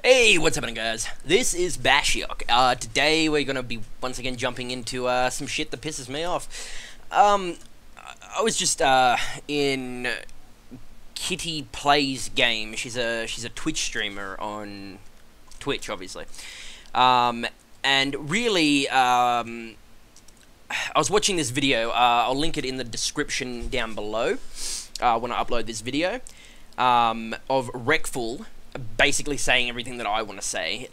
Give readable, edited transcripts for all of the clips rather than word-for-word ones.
Hey, what's happening, guys? This is Bashiok. Today we're gonna be once again jumping into some shit that pisses me off. I was just in Kitty Plays Game. She's a Twitch streamer on Twitch, obviously. And really, I was watching this video. I'll link it in the description down below when I upload this video of Wreckful. Basically saying everything that I want to say,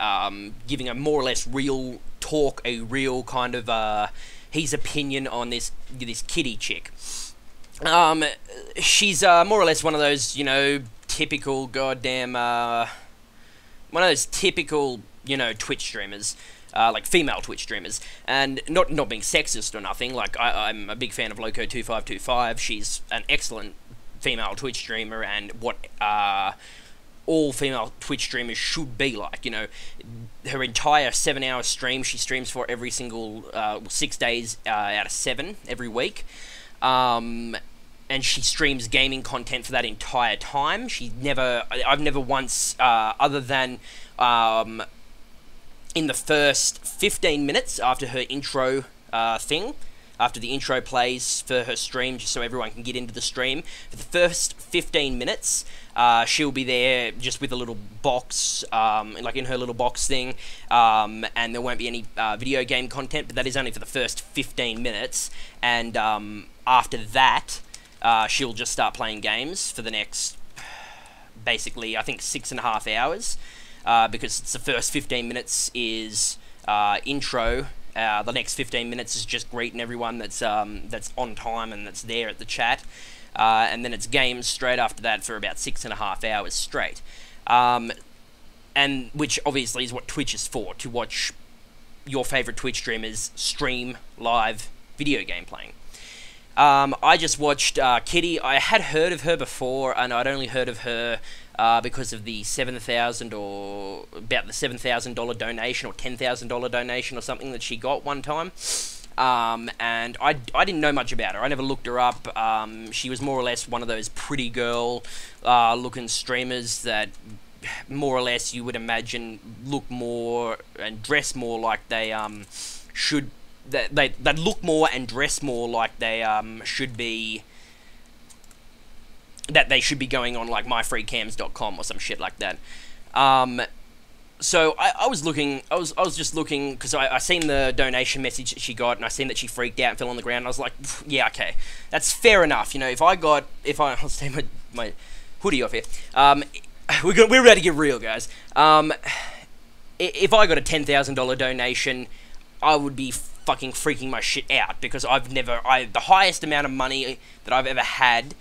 giving a more or less real talk, a real kind of his opinion on this Kitty chick. She's more or less one of those, you know, typical goddamn one of those typical, you know, Twitch streamers, like female Twitch streamers, and not being sexist or nothing. Like I'm a big fan of Loco2525. She's an excellent female Twitch streamer, and what all female Twitch streamers should be like. You know, her entire 7-hour stream she streams for every single 6 days out of 7 every week, and she streams gaming content for that entire time. I've never once, other than in the first 15 minutes after her intro thing, after the intro plays for her stream, just so everyone can get into the stream. For the first 15 minutes, she'll be there just with a little box, like in her little box thing, and there won't be any video game content, but that is only for the first 15 minutes, and after that, she'll just start playing games for the next, basically, I think 6.5 hours, because it's the first 15 minutes is intro. The next 15 minutes is just greeting everyone that's on time and that's there at the chat, and then it's games straight after that for about 6.5 hours straight, and which obviously is what Twitch is for, to watch your favorite Twitch streamers stream live video game playing. I just watched Kitty. I had heard of her before, and I'd only heard of her because of the $7,000 or about the $7,000 donation or $10,000 donation or something that she got one time. And I didn't know much about her. I never looked her up. She was more or less one of those pretty girl looking streamers that more or less you would imagine look more and dress more like they should. They look more and dress more like they should be. That they should be going on like myfreecams.com or some shit like that. So I was looking. I was just looking because I seen the donation message that she got, and I seen that she freaked out and fell on the ground. And I was like, yeah, okay, that's fair enough. You know, I'll take my hoodie off here. We're ready to get real, guys. If I got a $10,000 donation, I would be fucking freaking my shit out, because the highest amount of money that I've ever had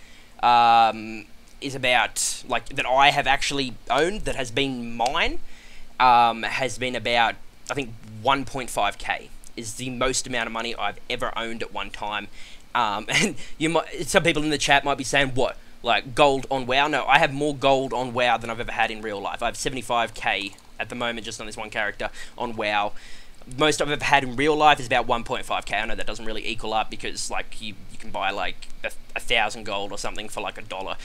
is about, like, that I have actually owned, that has been mine, has been about, I think, 1.5k is the most amount of money I've ever owned at one time. And some people in the chat might be saying, what, like gold on WoW? No, I have more gold on WoW than I've ever had in real life. I have 75k at the moment just on this one character on WoW. Most I've ever had in real life is about 1.5k. I know that doesn't really equal up, because like you can buy like 1,000 gold or something for like $1.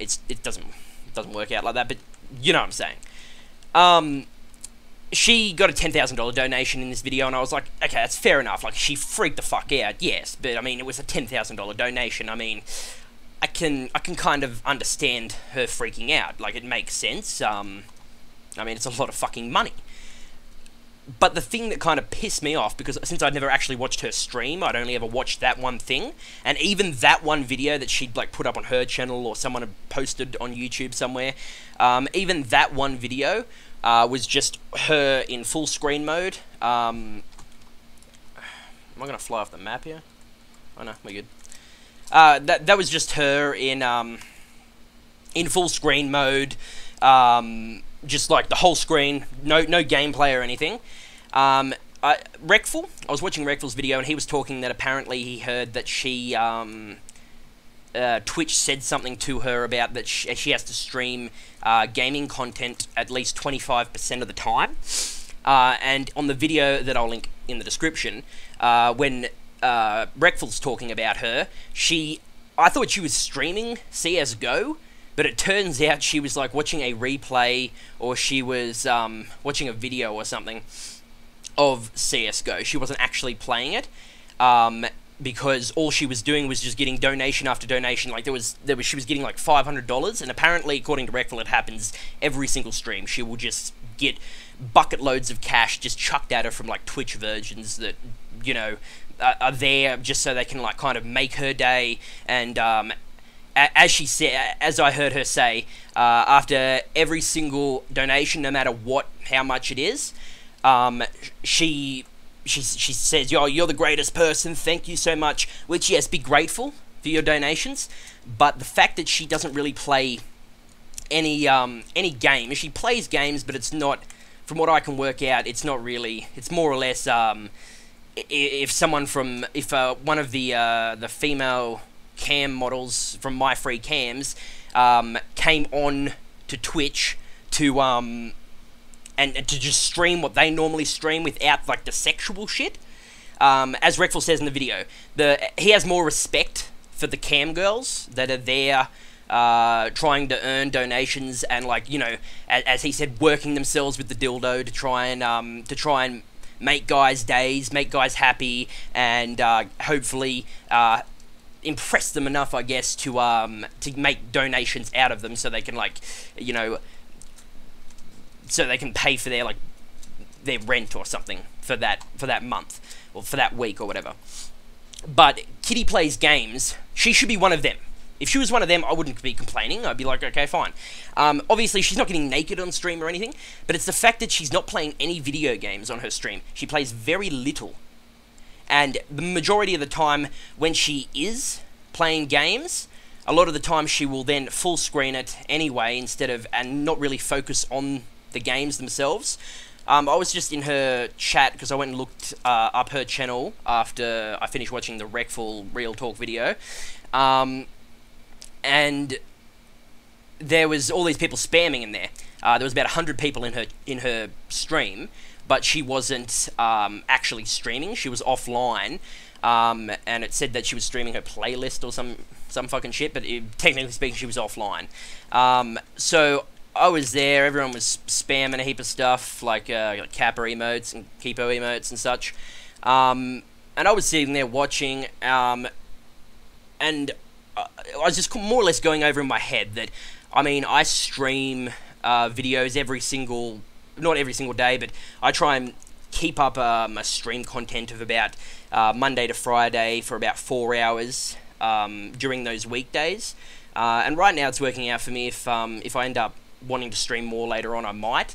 It doesn't work out like that, but you know what I'm saying. She got a $10,000 donation in this video, and I was like, okay, that's fair enough. Like, she freaked the fuck out, yes, but I mean, it was a $10,000 donation. I mean, I can kind of understand her freaking out. Like, it makes sense. I mean, it's a lot of fucking money. But the thing that kind of pissed me off, because since I'd never actually watched her stream, I'd only ever watched that one thing, and even that one video that she'd like put up on her channel or someone had posted on YouTube somewhere, even that one video was just her in full screen mode. Am I gonna fly off the map here? Oh no, we're good. That was just her in full screen mode. Just like the whole screen, no gameplay or anything. Wreckful, I was watching Wreckful's video, and he was talking that apparently he heard that she, Twitch said something to her about that she has to stream gaming content at least 25% of the time. And on the video that I'll link in the description, when Wreckful's talking about her, I thought she was streaming CSGO, But it turns out she was like watching a replay, or she was watching a video or something of CS:GO. She wasn't actually playing it, because all she was doing was just getting donation after donation. Like she was getting like $500, and apparently, according to Reckful, it happens every single stream. She will just get bucket loads of cash just chucked at her from like Twitch virgins that, you know, are there just so they can like kind of make her day. And as she said, as I heard her say, after every single donation, no matter how much it is, she says, "Yo, you're the greatest person. Thank you so much." Which, yes, be grateful for your donations, but the fact that she doesn't really play any game. She plays games, but it's not, from what I can work out, it's not really. It's more or less if one of the female cam models from My Free Cams came on to Twitch to and to just stream what they normally stream without like the sexual shit. As Reckful says in the video, he has more respect for the cam girls that are there trying to earn donations and, like, you know, as he said, working themselves with the dildo to try and make guys' days, make guys happy, and hopefully impress them enough, I guess, to make donations out of them so they can, like, you know, so they can pay for their rent or something for that month or for that week or whatever. But Kitty plays games. She should be one of them. If she was one of them, I wouldn't be complaining. I'd be like, okay, fine. Obviously, she's not getting naked on stream or anything, but it's the fact that she's not playing any video games on her stream. She plays very little. And the majority of the time, when she is playing games, a lot of the time she will then full screen it anyway, and not really focus on the games themselves. I was just in her chat because I went and looked up her channel after I finished watching the Reckful Real Talk video. And there was all these people spamming in there. There was about 100 people in her stream, but she wasn't actually streaming. She was offline, and it said that she was streaming her playlist or some fucking shit. But technically speaking, she was offline. So I was there. Everyone was spamming a heap of stuff like Kappa emotes and Kipo emotes and such. And I was sitting there watching, and I was just more or less going over in my head that, I mean, I stream videos not every single day, but I try and keep up a stream content of about Monday to Friday for about 4 hours during those weekdays. And right now it's working out for me. If I end up wanting to stream more later on, I might.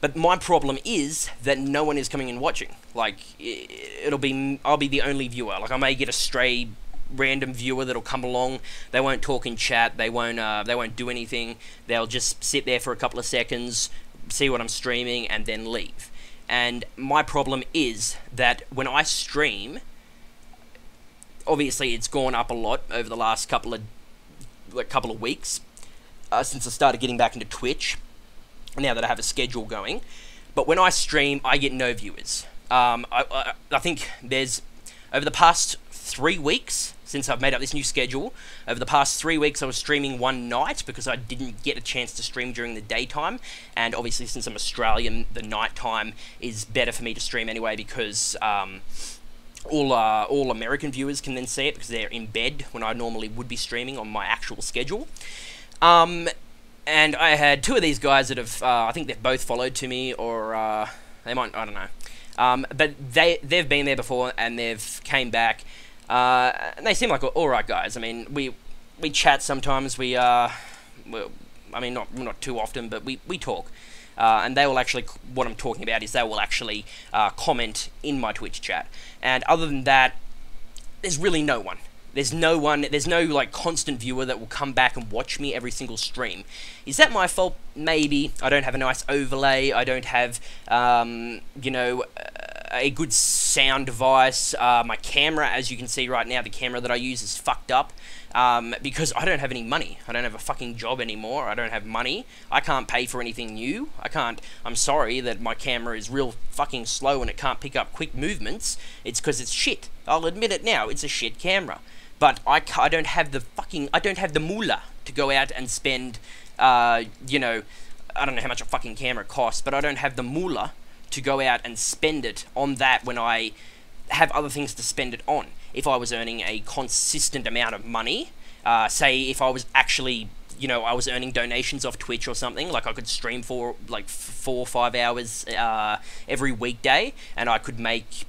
But my problem is that no one is coming and watching. Like, I'll be the only viewer. Like, I may get a stray random viewer that'll come along. They won't talk in chat. They won't do anything. They'll just sit there for a couple of seconds, see what I'm streaming, and then leave. And my problem is that when I stream, obviously it's gone up a lot over the last couple of weeks since I started getting back into Twitch. Now that I have a schedule going, but when I stream, I get no viewers. I think there's, over the past 3 weeks, since I've made up this new schedule, over the past 3 weeks I was streaming one night because I didn't get a chance to stream during the daytime, and obviously since I'm Australian, the night time is better for me to stream anyway because all American viewers can then see it because they're in bed when I normally would be streaming on my actual schedule. And I had 2 of these guys that have, I think they've both followed to me, or they might, I don't know. But they've been there before, and they've came back, and they seem like alright guys. I mean, we chat sometimes, I mean, not too often, but we talk. And they will actually, what I'm talking about is they will actually comment in my Twitch chat. And other than that, there's really no one. There's no like constant viewer that will come back and watch me every single stream. Is that my fault? Maybe. I don't have a nice overlay. I don't have, you know, a good sound device. My camera, as you can see right now, the camera that I use is fucked up. Because I don't have any money. I don't have a fucking job anymore. I don't have money. I can't pay for anything new. I'm sorry that my camera is real fucking slow and it can't pick up quick movements. It's because it's shit. I'll admit it now. It's a shit camera. But I don't have the moolah to go out and spend, you know, I don't know how much a fucking camera costs, but I don't have the moolah to go out and spend it on that when I have other things to spend it on. If I was earning a consistent amount of money, say if I was actually, you know, I was earning donations off Twitch or something, like I could stream for like 4 or 5 hours every weekday, and I could make,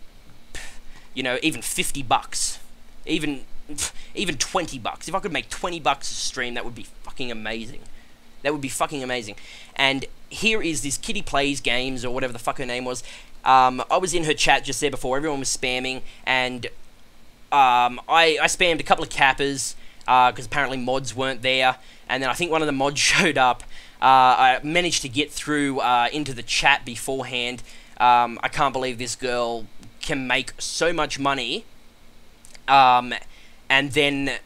you know, even $50, even $20. If I could make $20 a stream, that would be fucking amazing. That would be fucking amazing. And here is this Kitty Plays Games, or whatever the fuck her name was. I was in her chat just there before. Everyone was spamming, and I spammed a couple of cappers, because apparently mods weren't there. And then I think one of the mods showed up. I managed to get through into the chat beforehand. I can't believe this girl can make so much money, and then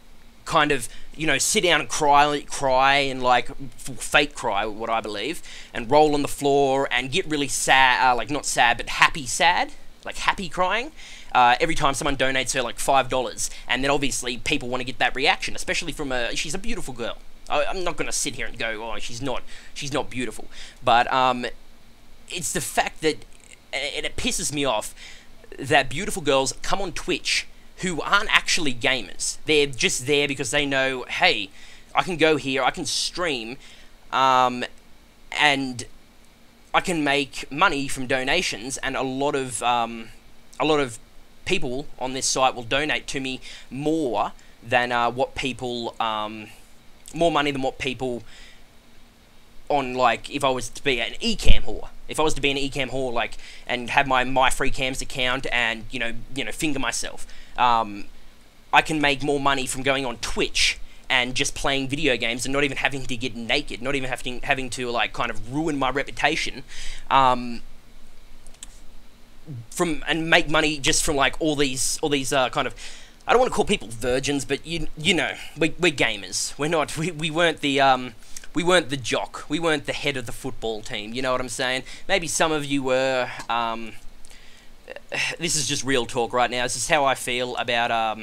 kind of, you know, sit down and cry and like fake cry, what I believe, and roll on the floor and get really sad, like not sad, but happy sad, like happy crying, every time someone donates her like $5, and then obviously people want to get that reaction, especially from she's a beautiful girl. I'm not gonna sit here and go, oh, she's not beautiful, but it's the fact that it pisses me off that beautiful girls come on Twitch who aren't actually gamers. They're just there because they know, hey, I can go here, I can stream, and I can make money from donations, and a lot of people on this site will donate to me more than what people, more money than what people on, like, if I was to be an eCam whore. If I was to be an eCam whore, like, and have my free cams account and, you know, finger myself, I can make more money from going on Twitch and just playing video games and not even having to get naked, not even having to, like, kind of ruin my reputation, and make money just from, like, all these kind of, I don't want to call people virgins, but you know, we're gamers. We're not, we weren't the jock. We weren't the head of the football team. You know what I'm saying? Maybe some of you were. This is just real talk right now. This is how I feel about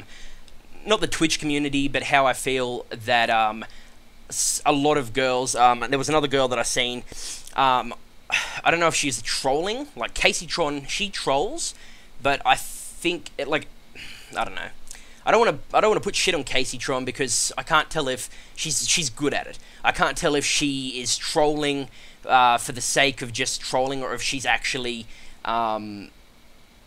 not the Twitch community, but how I feel that a lot of girls. There was another girl that I seen. I don't know if she's trolling, like Casey Tron. She trolls, but I think I don't know. I don't want to put shit on Casey Tron because I can't tell if she's good at it. I can't tell if she is trolling for the sake of just trolling, or if she's actually kind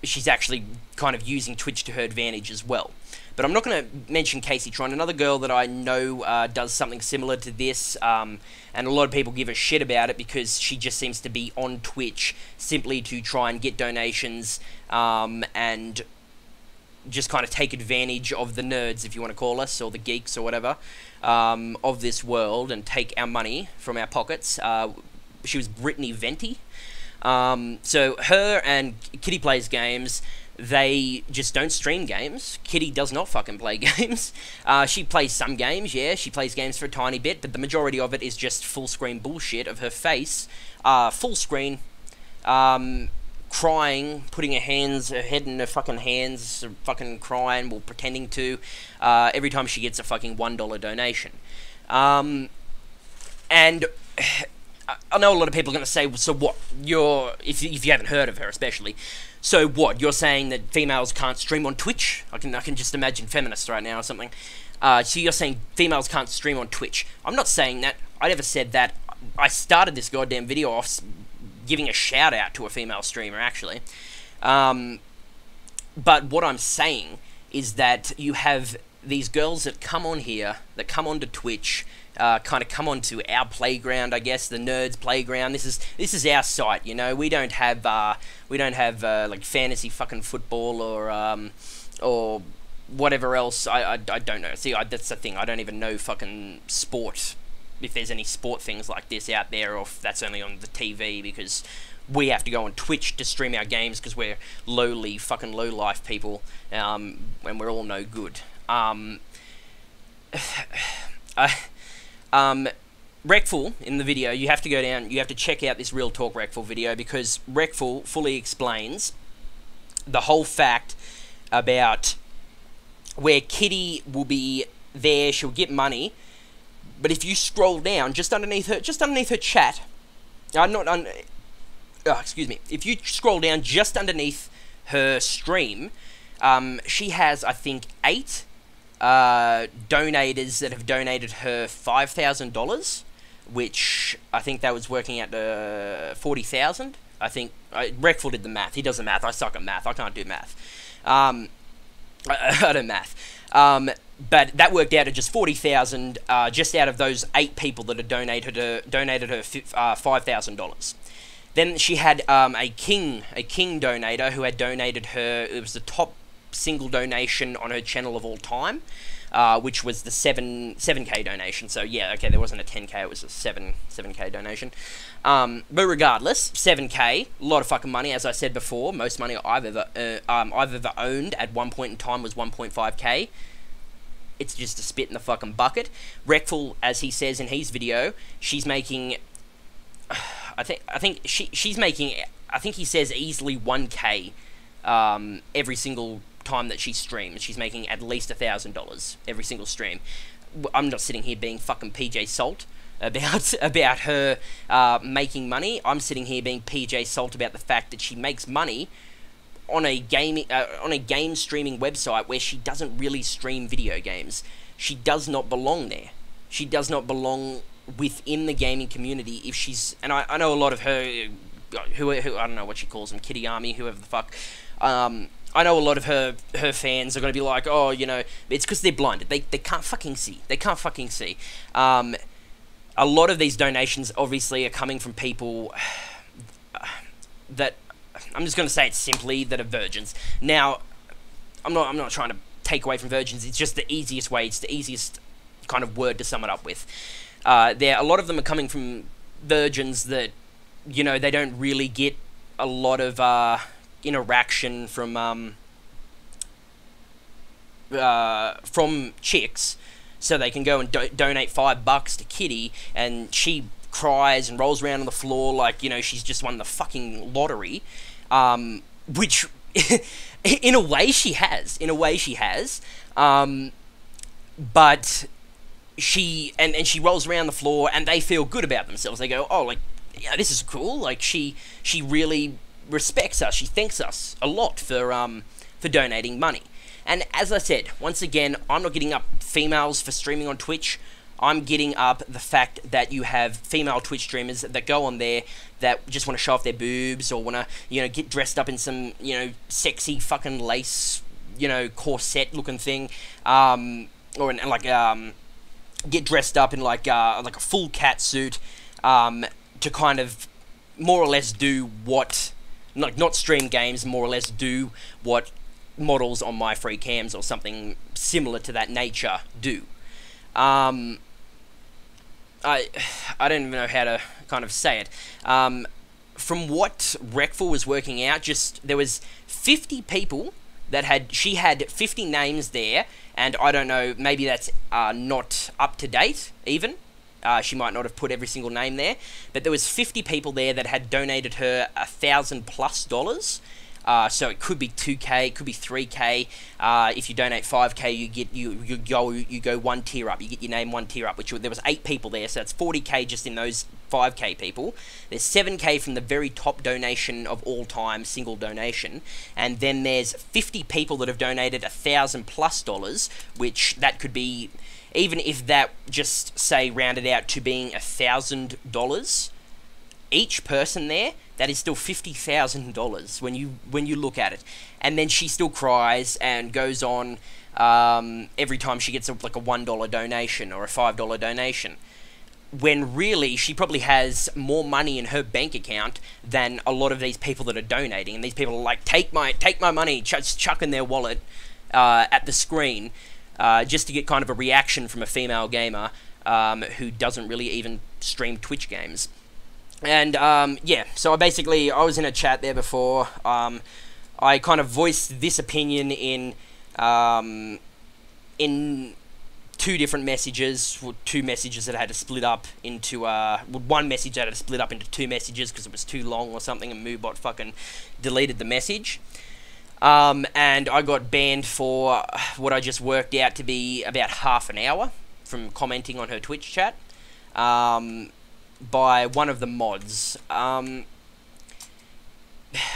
of using Twitch to her advantage as well. But I'm not going to mention Casey Tron. Another girl that I know does something similar to this, and a lot of people give a shit about it because she just seems to be on Twitch simply to try and get donations, and just kind of take advantage of the nerds, if you want to call us, or the geeks, or whatever, of this world, and take our money from our pockets. She was Brittany Venti. So her and Kitty Plays Games, they just don't stream games. Kitty does not fucking play games. She plays some games, yeah, she plays games for a tiny bit, but the majority of it is just full screen bullshit of her face, full screen, crying, putting her head in her fucking hands, fucking crying, or pretending to, every time she gets a fucking $1 donation. And I know a lot of people are going to say, so what, if you haven't heard of her especially, so what, you're saying that females can't stream on Twitch? I can just imagine feminists right now or something. So you're saying females can't stream on Twitch. I'm not saying that. I never said that. I started this goddamn video off giving a shout out to a female streamer, actually. But what I'm saying is that you have these girls that come on here, that come onto Twitch, kind of come onto our playground, I guess, the nerds' playground. This is our site, you know. We don't have like fantasy fucking football or whatever else. I don't know. See, that's the thing. I don't even know fucking sport, if there's any sport things like this out there, or if that's only on the TV, because we have to go on Twitch to stream our games because we're lowly, fucking low-life people, and we're all no good. Recful, in the video, you have to go down, you have to check out this Real Talk Recful video, because Recful fully explains the whole fact about where Kitty will be there, she'll get money, But if you scroll down just underneath her chat, excuse me. If you scroll down just underneath her stream, she has, I think, 8 donators that have donated her $5,000, which I think that was working at 40,000. I think Reckful did the math. He does the math. I suck at math. I can't do math. I don't math. But that worked out at just 40,000, just out of those 8 people that had donated her $5,000. Then she had a king donator who had donated her. It was the top single donation on her channel of all time, which was the 7K donation. So yeah, okay, there wasn't a 10K, it was a 7K donation. But regardless, 7K, a lot of fucking money. As I said before, most money I've ever owned at one point in time was 1.5K. It's just a spit in the fucking bucket. Reckful, as he says in his video, she's making, I think she's making, I think he says easily 1K every single time that she streams. She's making at least $1,000 every single stream. I'm not sitting here being fucking PJ Salt about her making money. I'm sitting here being PJ Salt about the fact that she makes money on a game streaming website where she doesn't really stream video games. She does not belong there. She does not belong within the gaming community. If she's, and I know a lot of her, who I don't know what she calls them, Kitty Army, whoever the fuck. I know a lot of her fans are going to be like, oh, you know, it's because they're blinded. They can't fucking see. They can't fucking see. A lot of these donations obviously are coming from people that, I'm just going to say it simply, that are virgins. Now, I'm not trying to take away from virgins. It's just the easiest way. It's the easiest kind of word to sum it up with. A lot of them are coming from virgins that, you know, they don't really get a lot of interaction from chicks, so they can go and donate $5 to Kitty, and she cries and rolls around on the floor like, you know, she's just won the fucking lottery, which in a way she has, but she she rolls around the floor and they feel good about themselves. They go, oh, like, yeah, this is cool. Like, she really respects us. She thanks us a lot for donating money. And as I said, once again, I'm not getting up females for streaming on Twitch. I'm getting up the fact that you have female Twitch streamers that go on there that just want to show off their boobs, or want to, you know, get dressed up in some, you know, sexy fucking lace, you know, corset looking thing, get dressed up in like a full cat suit, to kind of more or less do what, not stream games, more or less do what models on My Free Cams or something similar to that nature do. I don't even know how to kind of say it. From what Reckful was working out, there was 50 people that she had 50 names there, and I don't know, maybe that's not up to date even. She might not have put every single name there, but there was 50 people there that had donated her $1,000+. So it could be 2K, it could be 3K. If you donate 5K, you go one tier up. You get your name one tier up. There was 8 people there, so that's 40K just in those 5K people. There's 7K from the very top donation of all time, single donation, and then there's 50 people that have donated $1,000+, which that could be, even if that just say rounded out to being $1,000 each person there, that is still $50,000 when you look at it. And then she still cries and goes on every time she gets like a $1 donation or a $5 donation, when really she probably has more money in her bank account than a lot of these people that are donating. And these people are like, take my money, chucking their wallet at the screen, just to get kind of a reaction from a female gamer who doesn't really even stream Twitch games. And, yeah, so I was in a chat there before. I kind of voiced this opinion in 2 different messages, two messages that I had to split up into, one message that I had to split up into 2 messages because it was too long or something, and Moobot fucking deleted the message. And I got banned for what I just worked out to be about half an hour from commenting on her Twitch chat by one of the mods. I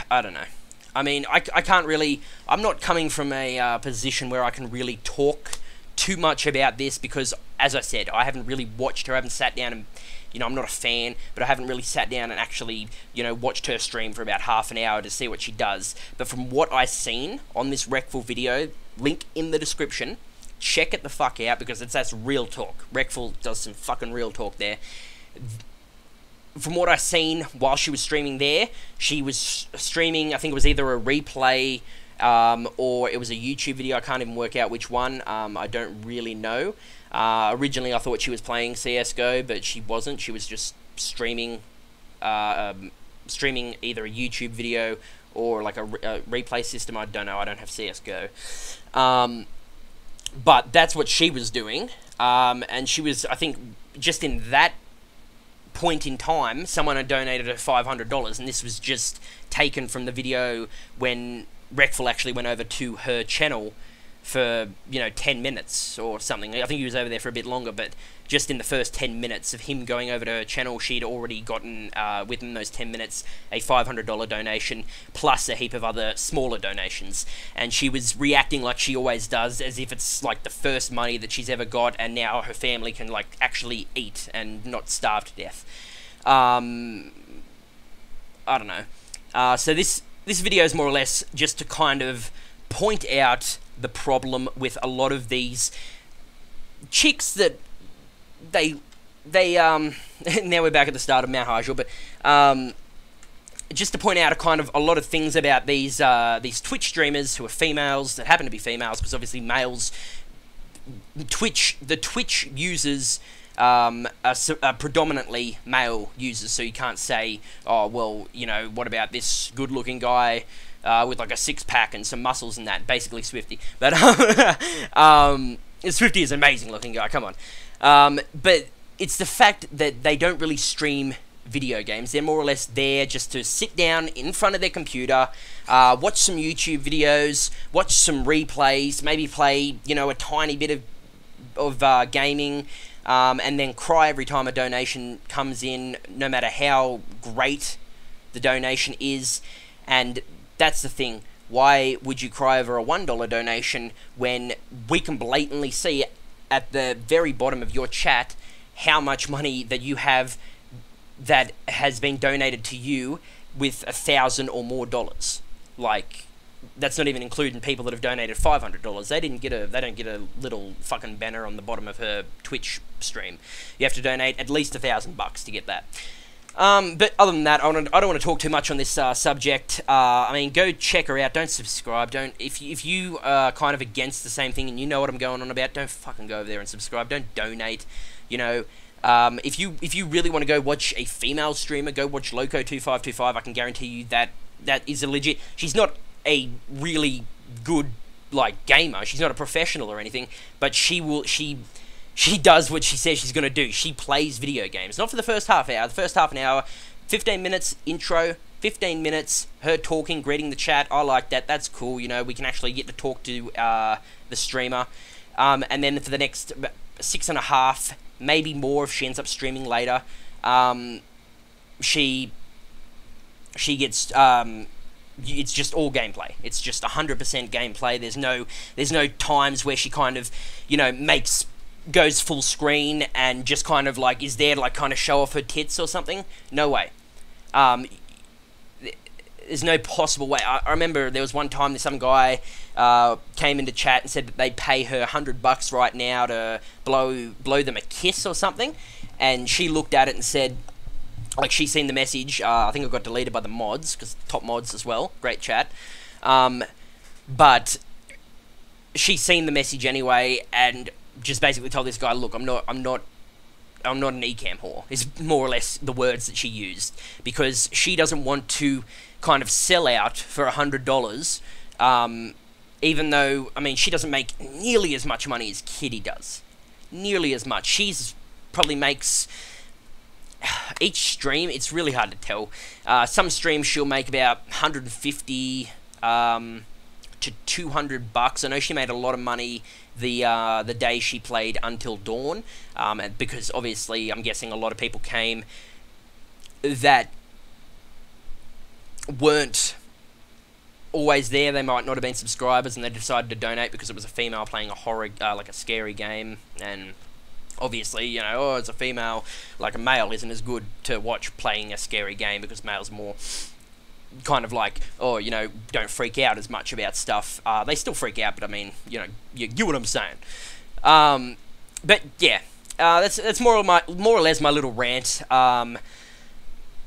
don't know. I mean, I can't really... I'm not coming from a position where I can really talk too much about this because, as I said, I haven't really watched her. I haven't sat down and... You know, I'm not a fan, but I haven't really sat down and actually, you know, watched her stream for about half an hour to see what she does. But from what I've seen on this Wreckful video, link in the description, check it the fuck out because that's real talk. Wreckful does some fucking real talk there. From what I've seen while she was streaming there, she was streaming, I think it was either a replay or it was a YouTube video. I can't even work out which one. I don't really know. Originally, I thought she was playing CSGO, but she wasn't. She was just streaming, streaming either a YouTube video or like a replay system. I don't know. I don't have CSGO. But that's what she was doing. And she was, I think, just in that point in time, someone had donated her $500, and this was just taken from the video when Wreckful actually went over to her channel for, you know, 10 minutes or something. I think he was over there for a bit longer, but just in the first 10 minutes of him going over to her channel, she'd already gotten, within those 10 minutes, a $500 donation, plus a heap of other smaller donations. And she was reacting like she always does, as if it's, like, the first money that she's ever got, and now her family can, like, actually eat and not starve to death. I don't know. So this video is more or less just to kind of point out the problem with a lot of these chicks that they now we're back at the start of Mount Hajul, but just to point out a lot of things about these Twitch streamers who are females, that happen to be females, because obviously males, the Twitch users are predominantly male users, so you can't say, oh, well, you know, what about this good-looking guy with like a six-pack and some muscles and that, basically Swifty. But Swifty is an amazing-looking guy, come on. But it's the fact that they don't really stream video games. They're more or less there just to sit down in front of their computer, watch some YouTube videos, watch some replays, maybe play, you know, a tiny bit of gaming, and then cry every time a donation comes in, no matter how great the donation is. And that's the thing. Why would you cry over a $1 donation when we can blatantly see at the very bottom of your chat how much money that you have that has been donated to you with $1,000 or more dollars? Like, that's not even including people that have donated $500. They don't get a little fucking banner on the bottom of her Twitch stream. You have to donate at least $1,000 to get that. But other than that, I don't want to talk too much on this subject. I mean, go check her out. Don't subscribe. If you are kind of against the same thing and you know what I'm going on about, don't fucking go over there and subscribe. Don't donate. You know, if you really want to go watch a female streamer, go watch Loco2525. I can guarantee you that is a legit. She's not a really good like gamer. She's not a professional or anything, but she does what she says she's going to do. She plays video games. Not for the first half hour. The first half an hour, 15 minutes intro, 15 minutes, her talking, greeting the chat. I like that. That's cool. You know, we can actually get to talk to the streamer. And then for the next 6.5, maybe more if she ends up streaming later, she gets... it's just all gameplay. It's just 100% gameplay. There's no times where she kind of, you know, goes full screen and just kind of like is there to like kind of show off her tits or something. No way. There's no possible way. I remember there was one time that some guy came into chat and said that they'd pay her $100 right now to blow them a kiss or something, and she looked at it and said, like, she's seen the message. I think it got deleted by the mods, because top mods as well. Great chat. But she's seen the message anyway, and just basically told this guy, look, I'm not an eCam whore, is more or less the words that she used, because she doesn't want to kind of sell out for $100, even though, I mean, she doesn't make nearly as much money as Kitty does. Nearly as much. She's probably makes... Each stream, it's really hard to tell. Some streams she'll make about $150 to to $200. I know she made a lot of money the day she played Until Dawn, and because obviously I'm guessing a lot of people came that weren't always there. They might not have been subscribers, and they decided to donate because it was a female playing a horror, like a scary game, and obviously, you know, oh, it's a female, like a male isn't as good to watch playing a scary game because males are more kind of like, oh, you know, don't freak out as much about stuff. They still freak out, but I mean, you know, you get what I'm saying. But yeah, that's more or less my little rant. I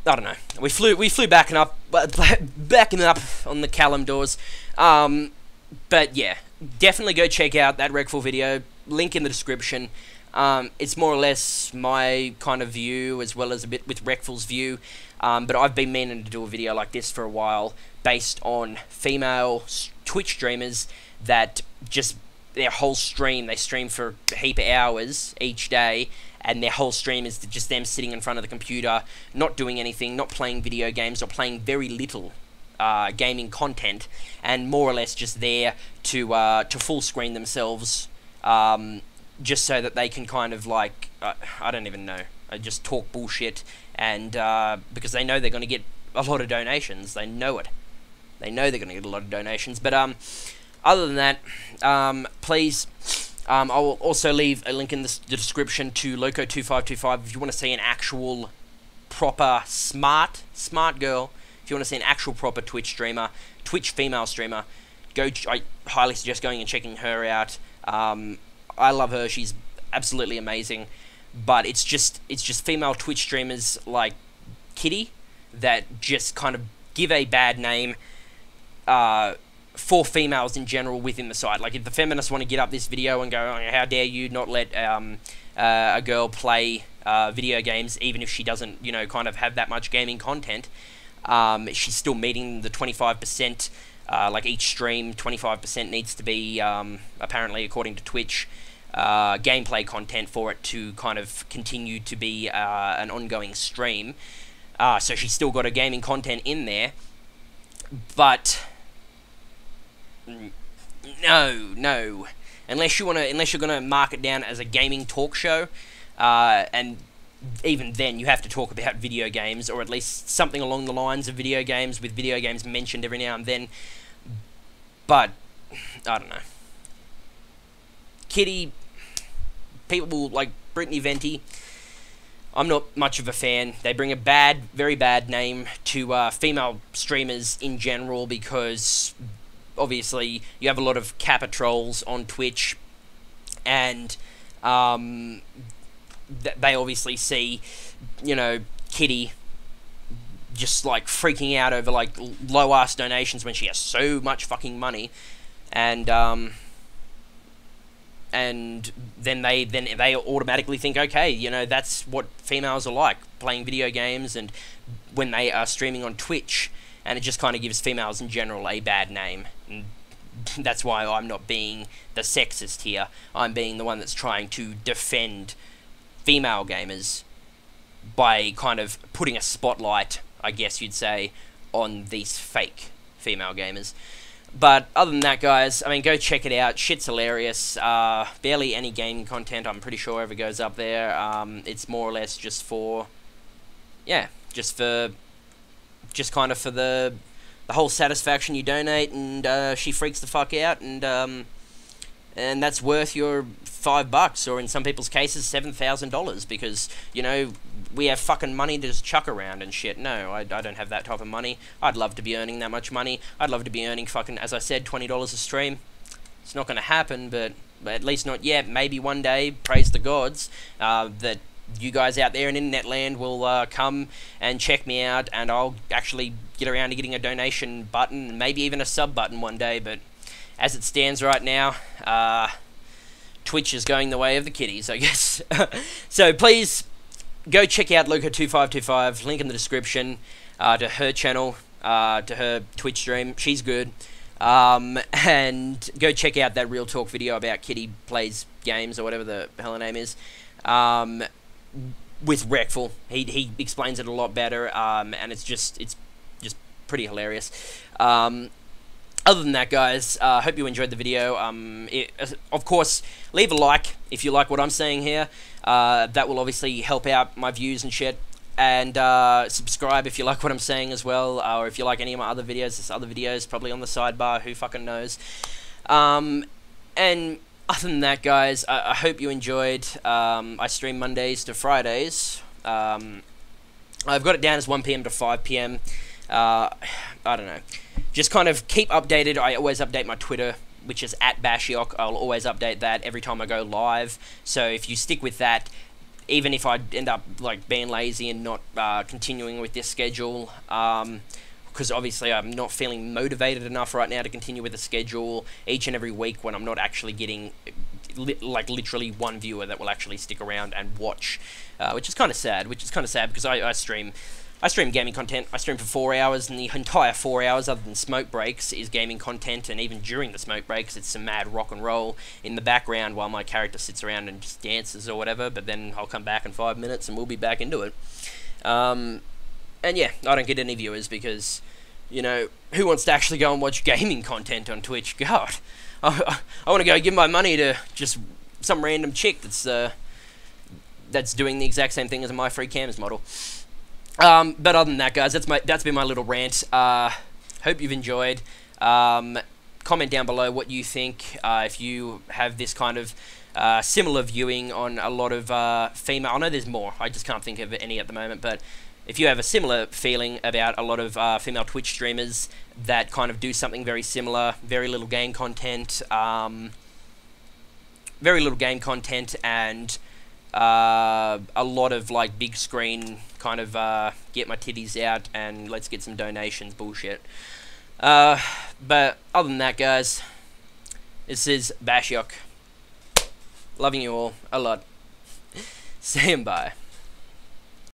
don't know. We flew backing up on the Kalimdors. But yeah, definitely go check out that Wreckful video. Link in the description. It's more or less my kind of view, as well as a bit with Wreckful's view. But I've been meaning to do a video like this for a while, based on female Twitch streamers that just their whole stream, they stream for a heap of hours each day, and their whole stream is just them sitting in front of the computer, not doing anything, not playing video games, or playing very little gaming content, and more or less just there to full screen themselves, just so that they can kind of like, I don't even know, just talk bullshit, and because they know they're going to get a lot of donations. They know it. They know they're going to get a lot of donations. But other than that, please, I will also leave a link in the description to Loco2525 if you want to see an actual proper smart girl. If you want to see an actual proper Twitch streamer, Twitch female streamer, I highly suggest going and checking her out. I love her. She's absolutely amazing. But it's just female Twitch streamers like Kitty that just kind of give a bad name for females in general within the site. Like, if the feminists want to get up this video and go, oh, how dare you not let a girl play video games, even if she doesn't, you know, kind of have that much gaming content, she's still meeting the 25%, like each stream, 25% needs to be, apparently, according to Twitch, gameplay content for it to kind of continue to be an ongoing stream. So she's still got her gaming content in there, but no, unless you're gonna mark it down as a gaming talk show, and even then you have to talk about video games, or at least something along the lines of video games, with video games mentioned every now and then. But I don't know. Kitty, people like Brittany Venti, I'm not much of a fan. They bring a very bad name to female streamers in general, because obviously you have a lot of Kappa trolls on Twitch, and they obviously see, you know, Kitty just like freaking out over like low ass donations when she has so much fucking money, and then they automatically think, okay, you know, that's what females are like, playing video games and when they are streaming on Twitch, and it just kind of gives females in general a bad name. And that's why I'm not being the sexist here. I'm being the one that's trying to defend female gamers by kind of putting a spotlight, I guess you'd say, on these fake female gamers. But other than that, guys, I mean, go check it out. Shit's hilarious. Barely any gaming content, I'm pretty sure, ever goes up there. It's more or less just for, yeah, just kind of for the whole satisfaction. You donate, and she freaks the fuck out, and that's worth your $5, or in some people's cases, $7,000, because, you know, we have fucking money to just chuck around and shit. No, I don't have that type of money. I'd love to be earning that much money. I'd love to be earning fucking, as I said, $20 a stream. It's not going to happen, but at least not yet. Maybe one day, praise the gods, that you guys out there in internet land will come and check me out, and I'll actually get around to getting a donation button, maybe even a sub button one day. But as it stands right now, Twitch is going the way of the kiddies, I guess. So please go check out Loco2525, link in the description, to her channel, to her Twitch stream. She's good. And go check out that Real Talk video about Kitty plays games, or whatever the hell her name is, with Wreckful. He explains it a lot better, and it's just pretty hilarious. Other other than that, guys, hope you enjoyed the video. Of course, leave a like if you like what I'm saying here. That will obviously help out my views and shit. And subscribe if you like what I'm saying as well, or if you like any of my other videos. There's other videos probably on the sidebar, who fucking knows. And other than that, guys, I hope you enjoyed. I stream Mondays to Fridays. I've got it down as 1 PM to 5 PM. I don't know. Just kind of keep updated. I always update my Twitter, which is @Bashiok. I'll always update that every time I go live. So if you stick with that, even if I end up like being lazy and not continuing with this schedule, because obviously I'm not feeling motivated enough right now to continue with the schedule each and every week when I'm not actually getting like literally one viewer that will actually stick around and watch, which is kind of sad. Because I stream gaming content. I stream for 4 hours, and the entire 4 hours, other than smoke breaks, is gaming content. And even during the smoke breaks, it's some mad rock and roll in the background while my character sits around and just dances or whatever. But then I'll come back in 5 minutes and we'll be back into it. And yeah, I don't get any viewers because, you know, who wants to actually go and watch gaming content on Twitch? God, I want to go give my money to just some random chick that's doing the exact same thing as my free cams model. But other than that, guys, that's been my little rant. Hope you've enjoyed. Comment down below what you think. If you have this kind of similar viewing on a lot of female, I know there's more. I just can't think of any at the moment. But if you have a similar feeling about a lot of female Twitch streamers that kind of do something very similar, very little game content, and a lot of like big screen kind of get my titties out and let's get some donations bullshit. But other than that, guys, this is Bashiok. Loving you all a lot. See you, bye.